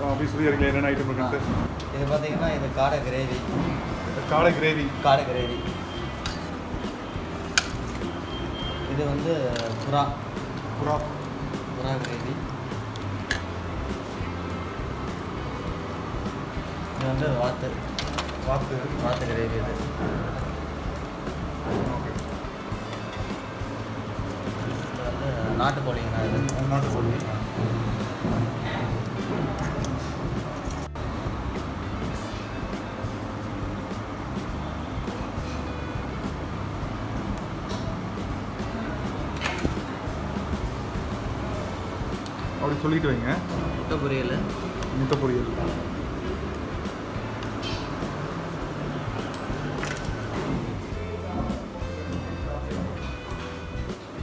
அப்படி சொல்லியிருக்கீங்க என்னென்ன ஐட்டம் இருக்குன்ட்டு. இது பார்த்தீங்கன்னா இது காடை கிரேவி. காடை கிரேவி. இது வந்து புறா கிரேவி. இது வந்து வாத்து கிரேவி. இது வந்து நாட்டுக்கோழிங்கண்ணா. இது நாட்டுக்கோழி. அப்படி சொல்லிட்டு வைங்க. முட்டை பொரியல்.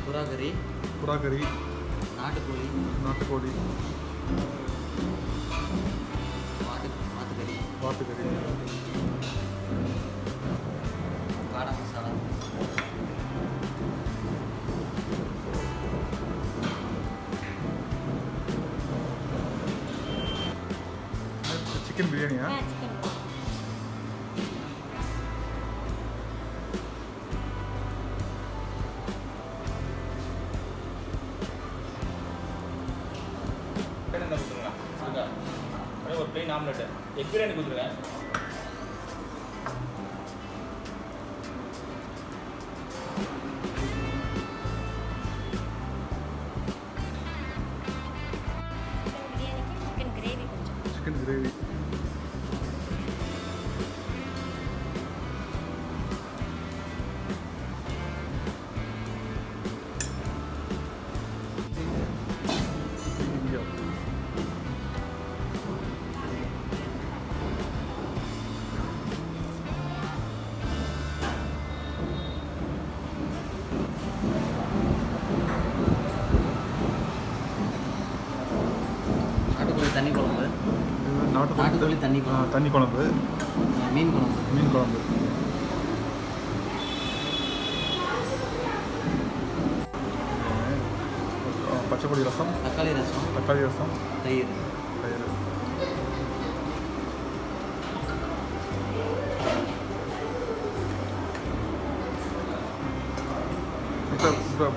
புறா கறி. நாட்டுக்கோழி. வாத்துக்கறி. காடை மசாலா. சிக்கன் பிரியாணியா? ஒரு பிளேன் ஆம்லெட் எக் பிரியாணி கொடுத்துருங்க. Chicken gravy. நாட்டுக்கோழி தண்ணி குழம்பு. மீன் குழம்பு. பச்சைப்பொடி ரசம். தக்காளி ரசம். தயிர்.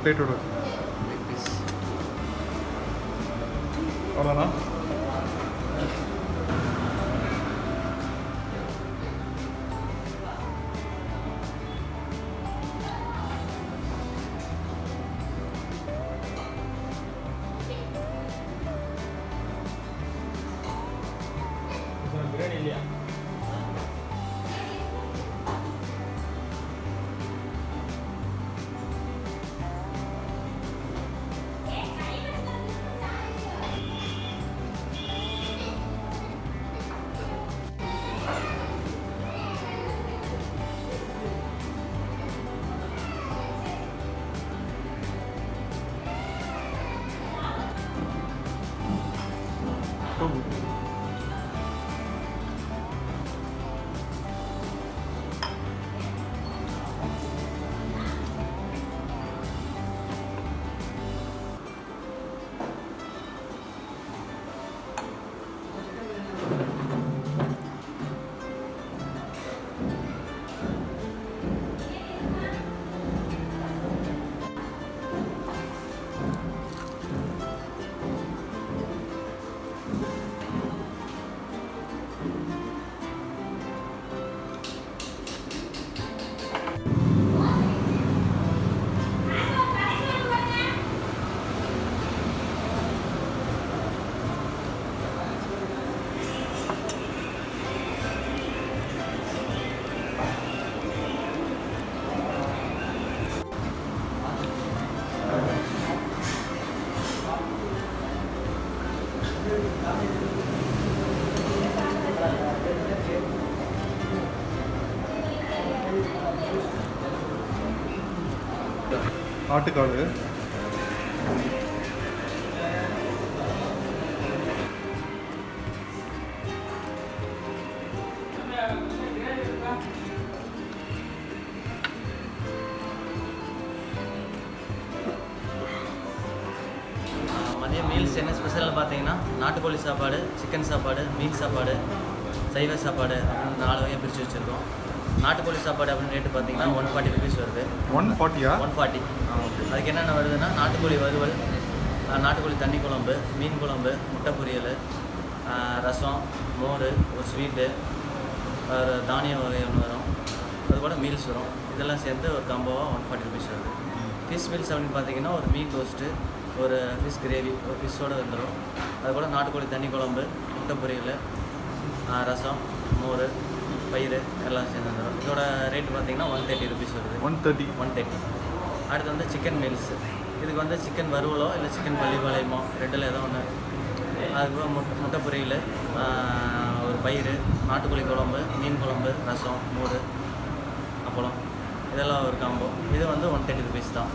பிளேட்டோட அவ்வளோண்ணா. பிரியாணி இல்லையா? ஆட்டுக்காடு, மதியம் மீல்ஸ் என்ன ஸ்பெஷல்னு பார்த்தீங்கன்னா நாட்டுக்கோழி சாப்பாடு, சிக்கன் சாப்பாடு, மீன் சாப்பாடு, சைவ சாப்பாடு அப்படின்னு 4 வகையாக பிரித்து வச்சுருக்கோம். நாட்டுக்கோழி சாப்பாடு அப்படின்னு ரேட்டு பார்த்தீங்கன்னா 140 ருபீஸ் வருது. 140யா? 140. ஓகே. அதுக்கு என்னென்ன வருதுன்னா நாட்டுக்கோழி வறுவல், நாட்டுக்கோழி தண்ணி குழம்பு, மீன் குழம்பு, முட்டை பொரியல், ரசம், மோர், ஒரு ஸ்வீட்டு, ஒரு தானிய வகை ஒன்று வரும், அது கூட மீல்ஸ் வரும். இதெல்லாம் சேர்ந்து ஒரு காம்போவாக 140 ருபீஸ் வருது. ஃபிஷ் மீல்ஸ் அப்படின்னு பார்த்தீங்கன்னா ஒரு மீன் ரோஸ்ட்டு, ஒரு ஃபிஷ் கிரேவி, ஒரு ஃபிஷ்ஷோடு வந்துடும். அது கூட நாட்டுக்கோழி தண்ணி குழம்பு, முட்டை பொரியல், ரசம், மோர், பயிர் எல்லாம் சேர்ந்து வந்துடும். இதோட ரேட்டு பார்த்தீங்கன்னா 130 ருபீஸ் வருது. 130. அடுத்து வந்து சிக்கன் மீல்ஸ். இதுக்கு வந்து சிக்கன் வறுவலோ இல்லை சிக்கன் பள்ளிப்பாளையமோ ரெண்டில் ஏதோ ஒன்று. அதுக்கப்புறம் முட்டை பொரியல், ஒரு பயிர், நாட்டுக்கோழி குழம்பு, மீன் குழம்பு, ரசம், மோர், அப்பளம், இதெல்லாம் ஒரு காம்போ. இது வந்து 130 ருபீஸ் தான்.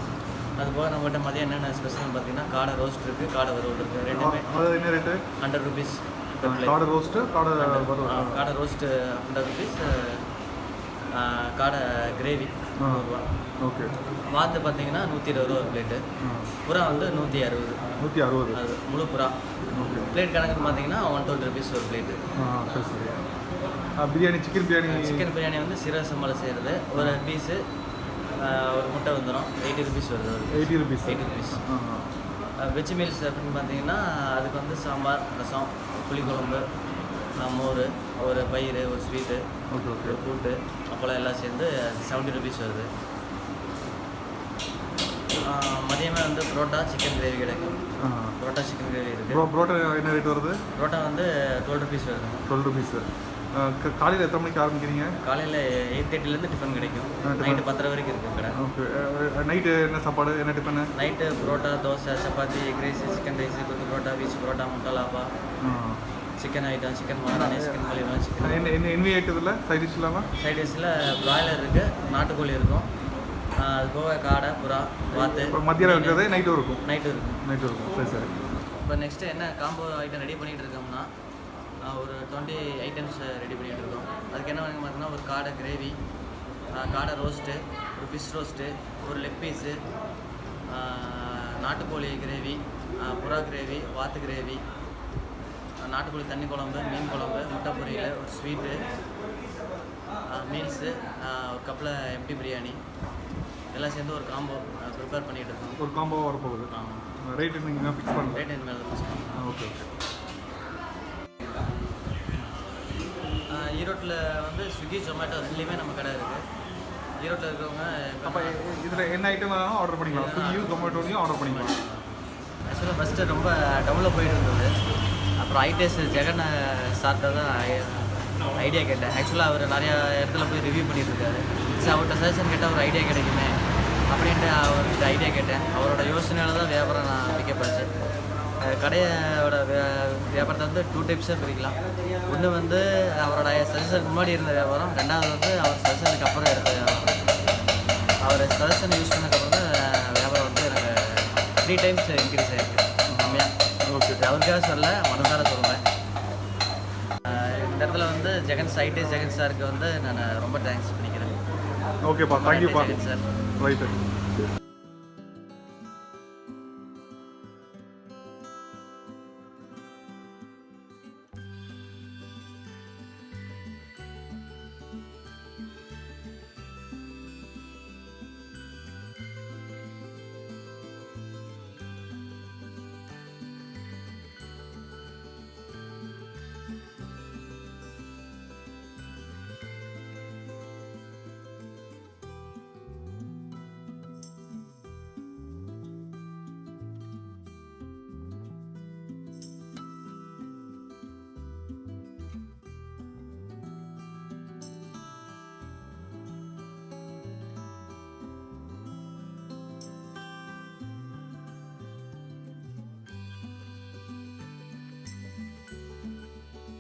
அதுபோக நம்மகிட்ட மதியம் என்னென்ன ஸ்பெஷல்னு பார்த்தீங்கன்னா காடை ரோஸ்ட் இருக்குது, காடை வறுவல் இருக்குது. ரெண்டுமே என்ன ரேட்டு? 100 ருபீஸ். காடை ரோஸ்ட்டு, காடை காடை ரோஸ்ட்டு 100 ருபீஸ், காடை கிரேவி 100 ரூபா. ஓகே. வாத்து பார்த்தீங்கன்னா 120 ரூபா ஒரு பிளேட்டு. புறா வந்து 160. 160 அது முழு புறா. ஓகே. பிளேட் கணக்குன்னு பார்த்தீங்கன்னா 120 ருபீஸ் ஒரு பிளேட்டு. சரி சரி. பிரியாணி, சிக்கன் பிரியாணி. சிக்கன் பிரியாணி வந்து சீரக சம்பளம் செய்கிறது. ஒரு பீஸு ஒரு முட்டை வந்துடும். 80 ருபீஸ் வருது. 80 ருபீஸ். 80 ருபீஸ். வெஜ் மீல்ஸ் அப்படின்னு பார்த்தீங்கன்னா அதுக்கு வந்து சாம்பார், ரசம், புளிக்குழம்பு, மோர், ஒரு பயிர், ஒரு ஸ்வீட்டு, ஓகே ஓகே, ஒரு கூட்டு, அப்போலாம் எல்லாம் சேர்ந்து 70 ருபீஸ் வருது. மதியமே வந்து புரோட்டா, சிக்கன் கிரேவி கிடைக்கும். புரோட்டா, சிக்கன் கிரேவி இருக்குது. புரோட்டா என்ன ரேட் வருது? புரோட்டா வந்து 12 ருபீஸ் வருது. 12 ருபீஸ். காலையில் எத்தனை மணிக்கு ஆரம்பிக்கிறீங்க? காலையில் 8:30லேருந்து டிஃபன் கிடைக்கும். நைட்டு 10:30 வரைக்கும் இருக்குது கடை. ஓகே. நைட்டு என்ன சாப்பாடு, என்ன tiffin? Night parotta, dosa, chapati, egg rice, chicken rice, kothu parotta, பீச் புரோட்டா, முட்டை லாப்பா, chicken item, chicken masala, chicken மலிவா, சிக்கன் என்ன என்வி ஐட்டத்தில் சைட் டிஷ் இல்லாமல்? சைட் டிஷ்ஷில் ப்ராய்லர் இருக்குது, நாட்டுக்கோழி இருக்கும், அது போக காடை, புறா, வாத்து. மத்தியானம் இருக்கிறது நைட்டும் இருக்கும்? நைட்டு இருக்கும். நைட்டும் இருக்கும். சரி சரி. இப்போ நெக்ஸ்ட்டு என்ன காம்போ ஐட்டம் ரெடி பண்ணிகிட்டு இருக்கோம்னா ஒரு 20 ஐட்டம்ஸ் ரெடி பண்ணிகிட்டு இருக்கோம். அதுக்கு என்ன வேணுங்க பார்த்தீங்கன்னா ஒரு காடை கிரேவி, காடை ரோஸ்ட்டு, ஒரு ஃபிஷ் ரோஸ்ட்டு, ஒரு லெக் பீஸு, நாட்டுக்கோழி கிரேவி, புறா கிரேவி, வாத்து கிரேவி, நாட்டுக்கோழி தண்ணி குழம்பு, மீன் குழம்பு, முட்டை பொரியல், ஒரு ஸ்வீட்டு, மீல்ஸு, ஒரு கப்பில் எம்டி பிரியாணி எல்லாம் சேர்ந்து ஒரு காம்போ ப்ரிப்பேர் பண்ணிகிட்டு இருக்கோம். ஒரு காம்போவாக வரப்போகுது. ரேட்டு நீங்கள் ஃபிக்ஸ் பண்ணுங்க. ரேட் என்ன மேலே ஃபிக்ஸ் பண்ணுவோம். Okay okay. ஈரோட்டில் வந்து ஸ்விக்கி, ஜொமேட்டோ ரெண்டுலேயுமே நம்ம கடை இருக்குது. ஈரோட்டில் இருக்கிறவங்க அப்போ இதில் என்ன ஐட்டம் வேணாலும் ஆர்டர் பண்ணிக்கலாம். ஸ்விக்கியும் ஜொமேட்டோலையும் ஆர்டர் பண்ணிக்கலாம். ஆக்சுவலாக ஃபஸ்ட்டு ரொம்ப டவுனில் போயிட்டு இருந்தது. அப்புறம் ஐடிஎஸ் ஜெகன் சார்ட்ட தான் ஐடியா கேட்டேன். ஆக்சுவலாக அவர் நிறையா இடத்துல போய் ரிவ்யூ பண்ணிட்டு இருக்காரு. சரி, அவர்கிட்ட சஜஷன் கேட்டால் ஒரு ஐடியா கிடைக்குமே அப்படின்ட்டு அவர்கிட்ட ஐடியா கேட்டேன். அவரோட யோசனையால் தான் வியாபாரம் நான் பிக்கப்படுச்சு. கடையோட வியாபாரத்தை வந்து 2 டைப்ஸாக பிரிக்கலாம். ஒன்று வந்து அவரோட சஜஷனுக்கு முன்னாடி இருந்த வியாபாரம், ரெண்டாவது வந்து அவர் சஜஷனுக்கு அப்புறம் எடுத்த வியாபாரம். அவர் சஜஷன் யூஸ் பண்ணதுக்கப்புறம் தான் வியாபாரம் வந்து எனக்கு 3 டைம்ஸ் இன்க்ரீஸ் ஆகிருக்கு. உண்மையாக ஓகே. அவருக்காக சொல்ல, மனசார சொல்லுவேன். இந்த இடத்துல வந்து ஜெகன் சாருக்கு வந்து நான் ரொம்ப தேங்க்ஸ் பண்ணிக்கிறேன். ஓகேப்பா, தேங்க்யூப்பா. சார். ரைட்டு.